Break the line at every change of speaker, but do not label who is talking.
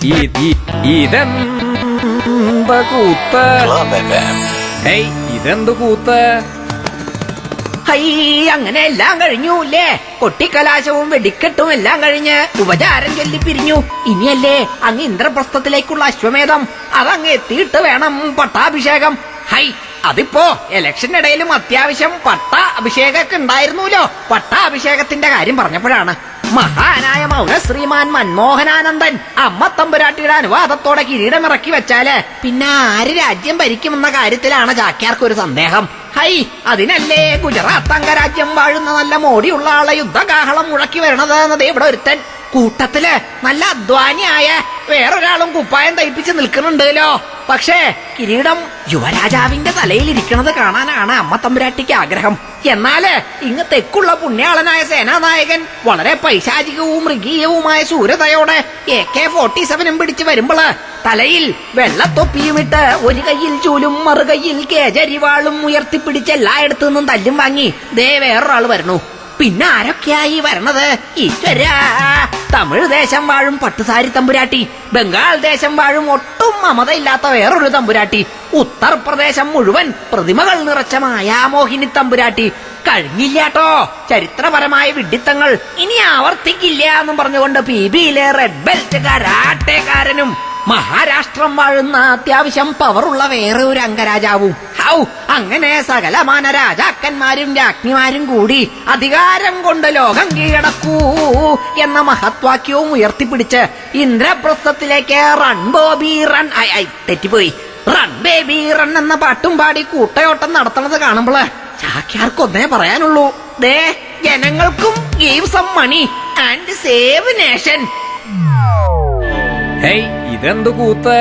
ഇതെന്ത് കൂത്ത്? ഇതെന്ത് കൂത്ത്?
അങ്ങനെ എല്ലാം കഴിഞ്ഞുല്ലേ? കൊട്ടിക്കലാശവും വെടിക്കെട്ടും എല്ലാം കഴിഞ്ഞ് ഉപചാരം ചൊല്ലി പിരിഞ്ഞു. ഇനിയല്ലേ അങ്ങ് ഇന്ദ്രപ്രസ്ഥത്തിലേക്കുള്ള അശ്വമേധം. അതങ്ങ് എത്തിയിട്ട് വേണം പട്ടാഭിഷേകം. അതിപ്പോ ഇലക്ഷനിടയിലും അത്യാവശ്യം പട്ടാഭിഷേകമൊക്കെ ഉണ്ടായിരുന്നല്ലോ. പട്ടാഭിഷേകത്തിന്റെ കാര്യം പറഞ്ഞപ്പോഴാണ് മഹാനായ മൗനശ്രീമാൻ മൻമോഹനാനന്ദൻ അമ്മ തമ്പുരാട്ടിയുടെ അനുവാദത്തോടെ കിരീടമിറക്കി വെച്ചാല് പിന്നെ ആര് രാജ്യം ഭരിക്കുമെന്ന കാര്യത്തിലാണ് ചാക്യാർക്കൊരു സന്ദേഹം. അതിനല്ലേ ഗുജറാത്ത് അംഗരാജ്യം വാഴുന്ന നല്ല മോടിയുള്ള ആളെ യുദ്ധകാഹളം മുഴക്കി വരണത് എന്നത് ഇവിടെ ഒരുത്തൻ. കൂട്ടത്തില് നല്ല അധ്വാനിയായ വേറൊരാളും കുപ്പായം തയ്പ്പിച്ച് നിൽക്കുന്നുണ്ടല്ലോ. പക്ഷേ കിരീടം യുവരാജാവിന്റെ തലയിലിരിക്കണത് കാണാനാണ് അമ്മ തമ്പുരാട്ടിക്ക് ആഗ്രഹം. എന്നാല് ഇങ്ങ് തെക്കുള്ള പുണ്യാളനായ സേനാനായകൻ വളരെ പൈശാചികവും മൃഗീയവുമായ ശൂരതയോടെ AK-47 പിടിച്ചു വരുമ്പോള് തലയിൽ വെള്ളത്തൊപ്പിയുമിട്ട് ഒരു കയ്യിൽ ചൂലും മറുകയ്യിൽ കേജരിവാളും ഉയർത്തിപ്പിടിച്ച് എല്ലായിടത്തു നിന്നും തല്ലും വാങ്ങി ദേ വേറൊരാള് വരണു. പിന്നെ ആരൊക്കെയായി വരണത്? ഈശ്വര, തമിഴ് ദേശം വാഴും പട്ടുസാരി തമ്പുരാട്ടി, ബംഗാൾ ദേശം വാഴും ഒട്ടും മമതയില്ലാത്ത വേറൊരു തമ്പുരാട്ടി, ഉത്തർപ്രദേശം മുഴുവൻ പ്രതിമകൾ നിറച്ച മായാമോഹിനി തമ്പുരാട്ടി. കഴിഞ്ഞില്ലാട്ടോ ചരിത്രപരമായ വിഡ്ഢിത്തങ്ങൾ. ഇനി ആവർത്തിക്കില്ല എന്നും പറഞ്ഞുകൊണ്ട് PBയിലെ റെഡ് ബെൽറ്റ് കരാട്ടേക്കാരനും മഹാരാഷ്ട്രം വാഴുന്ന അത്യാവശ്യം പവറുള്ള വേറെ ഒരു അംഗരാജാവും. അങ്ങനെ സകലമാന രാജാക്കന്മാരും രാജ്ഞിമാരും കൂടി അധികാരം കൊണ്ട് ലോകം കീഴടക്കൂ എന്ന മഹത്വാക്യവും ഉയർത്തിപ്പിടിച്ച് ഇന്ദ്രപ്രസ്ഥത്തിലേക്ക് റൺ ബോബി റൺ, തെറ്റിപ്പോയി, റൺ ബേബി റൺ എന്ന പാട്ടും പാടി കൂട്ടയോട്ടം നടത്തണത് കാണുമ്പോള് ചാക്യാർക്കൊന്നേ പറയാനുള്ളൂ, ദേ ജനങ്ങൾക്കും give some money and save nation.
ഇതെന്ത് കൂത്ത്?